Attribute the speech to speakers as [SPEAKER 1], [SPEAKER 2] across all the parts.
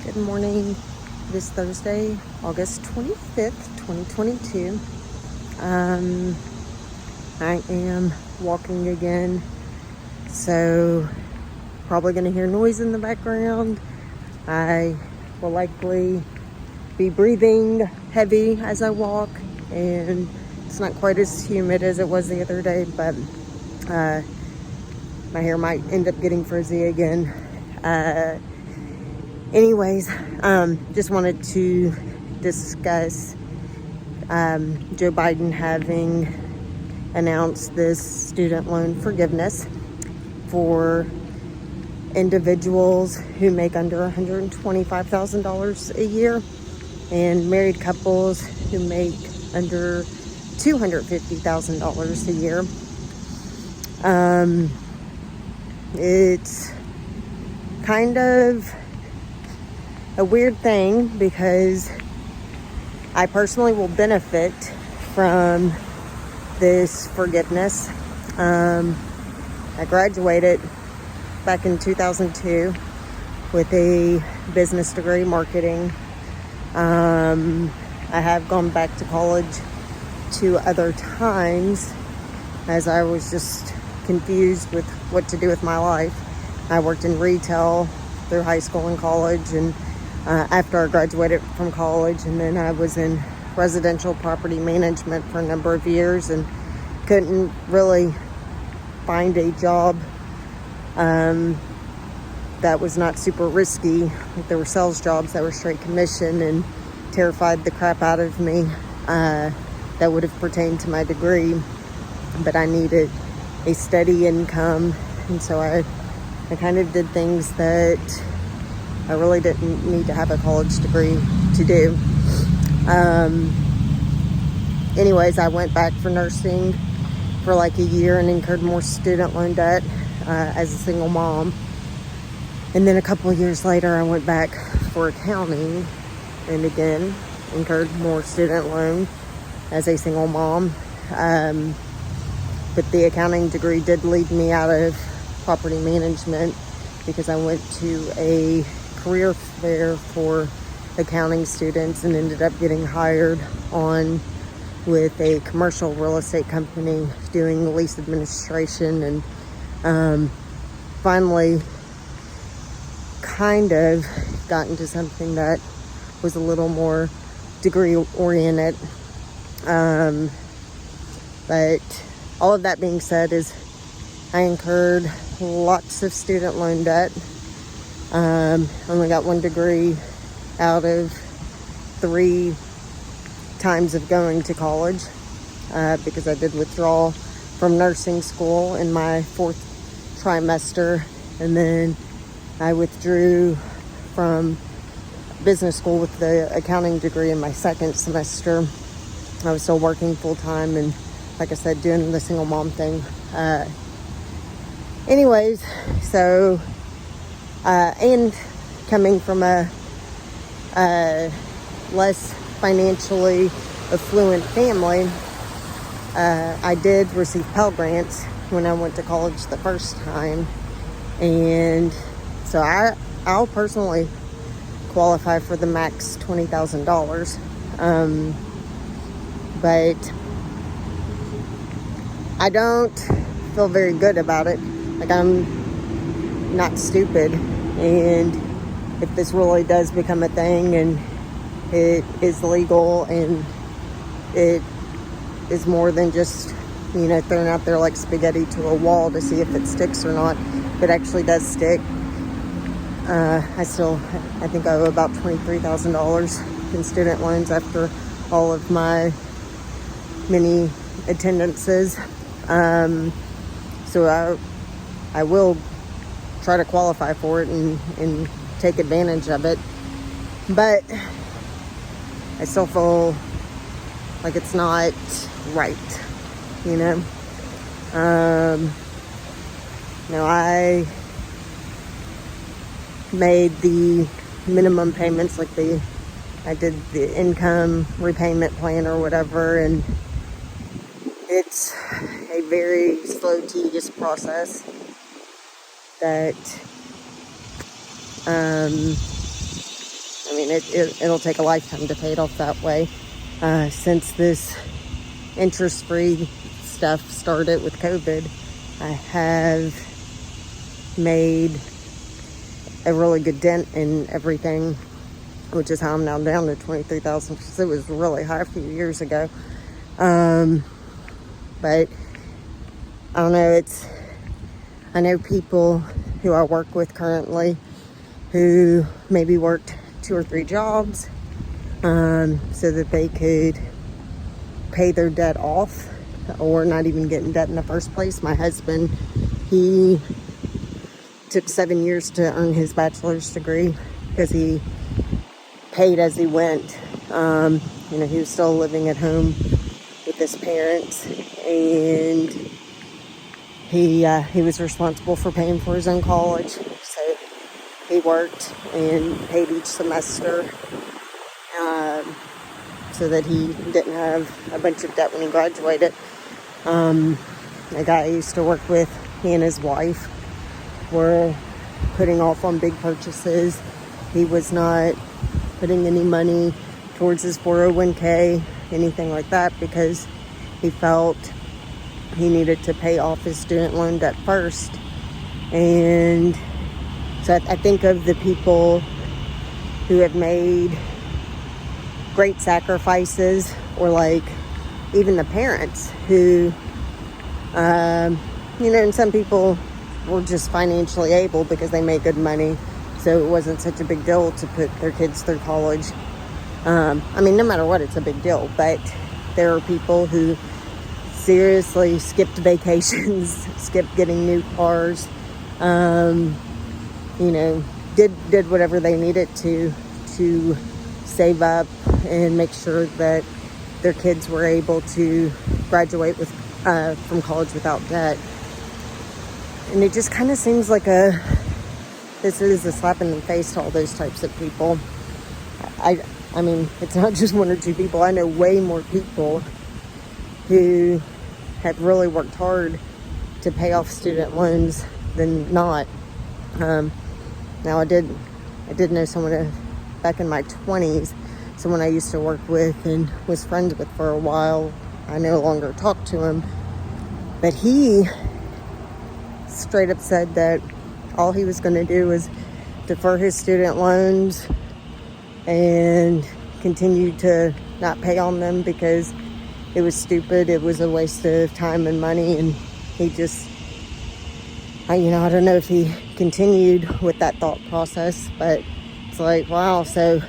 [SPEAKER 1] Good morning. This Thursday, August 25th, 2022. I am walking again, so probably going to hear noise in the background. I will likely be breathing heavy as I walk, and it's not quite as humid as it was the other day, but my hair might end up getting frizzy again. Anyways, just wanted to discuss Joe Biden having announced this student loan forgiveness for individuals who make under $125,000 a year and married couples who make under $250,000 a year. It's kind of a weird thing because I personally will benefit from this forgiveness. I graduated back in 2002 with a business degree, marketing. I have gone back to college 2 other times as I was just confused with what to do with my life. I worked in retail through high school and college, and after I graduated from college, and then I was in residential property management for a number of years and couldn't really find a job that was not super risky. There were sales jobs that were straight commission and terrified the crap out of me, that would have pertained to my degree, but I needed a steady income, and so I kind of did things that I really didn't need to have a college degree to do. Anyways, I went back for nursing for like a year and incurred more student loan debt as a single mom. And then a couple of years later, I went back for accounting and again incurred more student loan as a single mom. But the accounting degree did lead me out of property management because I went to a career fair for accounting students and ended up getting hired on with a commercial real estate company doing lease administration, and finally kind of got into something that was a little more degree oriented. But all of that being said is I incurred lots of student loan debt. Only got 1 degree out of 3 times of going to college because I did withdraw from nursing school in my 4th trimester, and then I withdrew from business school with the accounting degree in my 2nd semester. I was still working full-time and, like I said, doing the single mom thing. Anyways, so and coming from a less financially affluent family, I did receive Pell Grants when I went to college the first time, and so I'll personally qualify for the max $20,000, but I don't feel very good about it. Like, I'm not stupid, and if this really does become a thing and it is legal and it is more than just, thrown out there like spaghetti to a wall to see if it sticks or not, if it actually does stick, I think I owe about $23,000 in student loans after all of my many attendances. So I will try to qualify for it and take advantage of it, but I still feel like it's not right, I made the minimum payments, I did the income repayment plan or whatever, and it's a very slow, tedious process that I mean, it'll take a lifetime to pay it off that way. Since this interest-free stuff started with COVID, I have made a really good dent in everything, which is how I'm now down to $23,000, because it was really high a few years ago. But I don't know, I know people who I work with currently who maybe worked 2 or 3 jobs so that they could pay their debt off, or not even get in debt in the first place. My husband, he took 7 years to earn his bachelor's degree because he paid as he went. He was still living at home with his parents, and he was responsible for paying for his own college. So he worked and paid each semester so that he didn't have a bunch of debt when he graduated. A guy I used to work with, he and his wife were putting off on big purchases. He was not putting any money towards his 401k, anything like that, because he felt he needed to pay off his student loan debt first. And so I think of the people who have made great sacrifices, or like even the parents who, and some people were just financially able because they made good money, so it wasn't such a big deal to put their kids through college. No matter what, it's a big deal, but there are people who seriously skipped vacations, skipped getting new cars, did whatever they needed to save up and make sure that their kids were able to graduate from college without debt. And it just kind of seems like this is a slap in the face to all those types of people. I mean, it's not just 1 or 2 people. I know way more people who have really worked hard to pay off student loans than not. Now, I did know someone back in my 20s, someone I used to work with and was friends with for a while. I no longer talk to him, but he straight up said that all he was going to do was defer his student loans and continue to not pay on them because it was stupid. It was a waste of time and money, and he just, I don't know if he continued with that thought process, but it's like, wow, so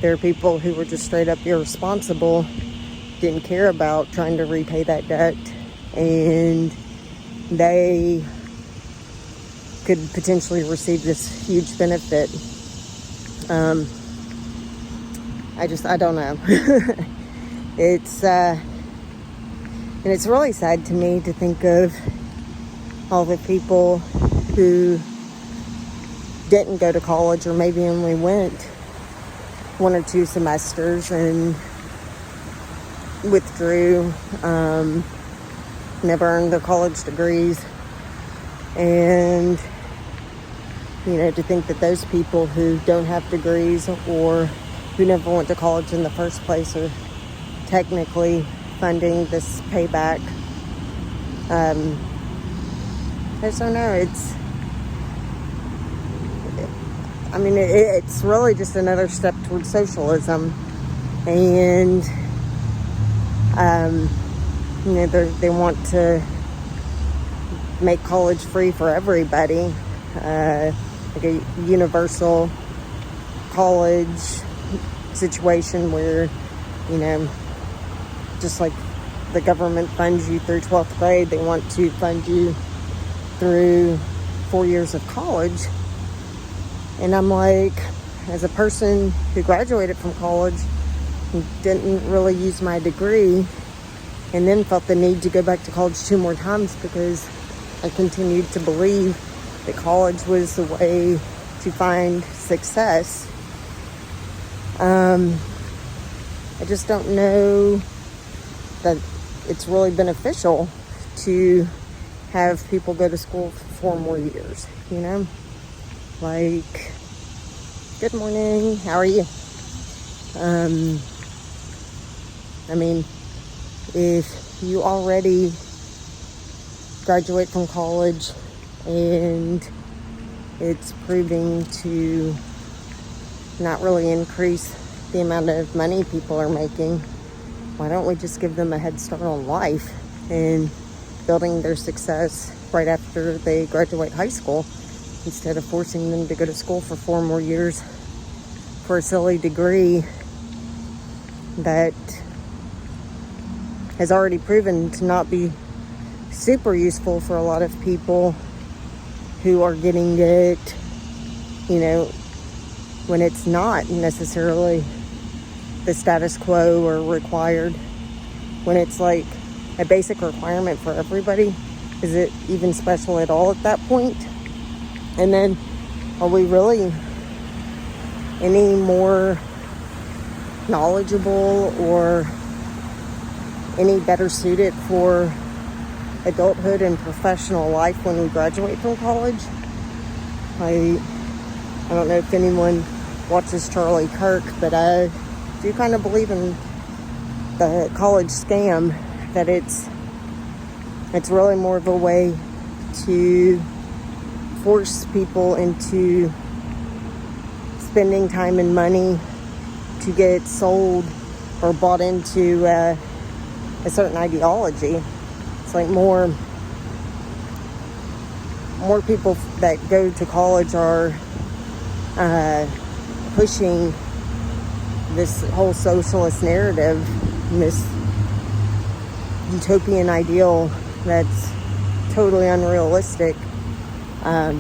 [SPEAKER 1] there are people who were just straight up irresponsible, didn't care about trying to repay that debt, and they could potentially receive this huge benefit. I don't know. And it's really sad to me to think of all the people who didn't go to college, or maybe only went 1 or 2 semesters and withdrew, never earned their college degrees. And, to think that those people who don't have degrees or who never went to college in the first place are technically funding this payback. I just don't know. It's really just another step towards socialism. And, they want to make college free for everybody. Like a universal college situation where, just like the government funds you through 12th grade, they want to fund you through 4 years of college. And I'm like, as a person who graduated from college and didn't really use my degree, and then felt the need to go back to college 2 more times because I continued to believe that college was the way to find success. I just don't know that it's really beneficial to have people go to school for 4 more years, Like, Good morning. How are you? I mean, if you already graduate from college and it's proving to not really increase the amount of money people are making, why don't we just give them a head start on life and building their success right after they graduate high school, instead of forcing them to go to school for 4 more years for a silly degree that has already proven to not be super useful for a lot of people who are getting it, when it's not necessarily the status quo or required, when it's like a basic requirement for everybody. Is it even special at all at that point? And then, are we really any more knowledgeable or any better suited for adulthood and professional life when we graduate from college? I don't know if anyone watches Charlie Kirk, but I do kind of believe in the college scam, that it's really more of a way to force people into spending time and money to get sold or bought into a certain ideology. It's like more people that go to college are pushing this whole socialist narrative, this utopian ideal that's totally unrealistic. And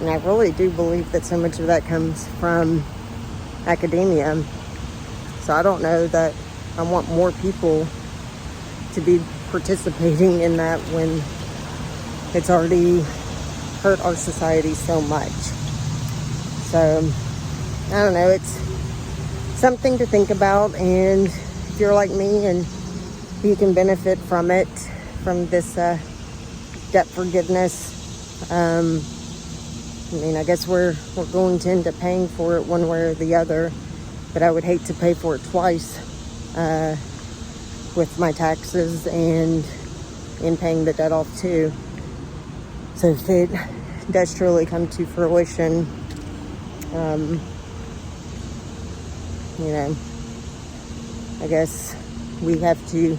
[SPEAKER 1] I really do believe that so much of that comes from academia. So I don't know that I want more people to be participating in that when it's already hurt our society so much. So I don't know, it's something to think about, and if you're like me and you can benefit from it, from this debt forgiveness, I guess we're going to end up paying for it one way or the other, but I would hate to pay for it twice, with my taxes and in paying the debt off too. So if it does truly come to fruition, I guess we have to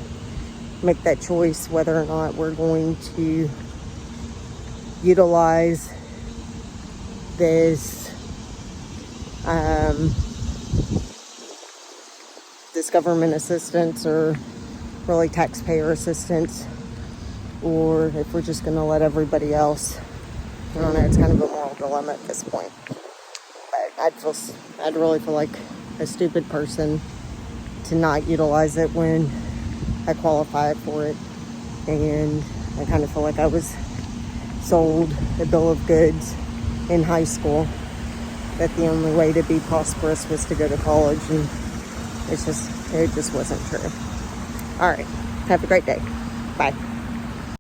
[SPEAKER 1] make that choice whether or not we're going to utilize this government assistance, or really taxpayer assistance, or if we're just going to let everybody else. I don't know, it's kind of a moral dilemma at this point. But I'd really feel like a stupid person to not utilize it when I qualify for it. And I kind of feel like I was sold a bill of goods in high school, that the only way to be prosperous was to go to college, and it just wasn't true. All right, have a great day. Bye.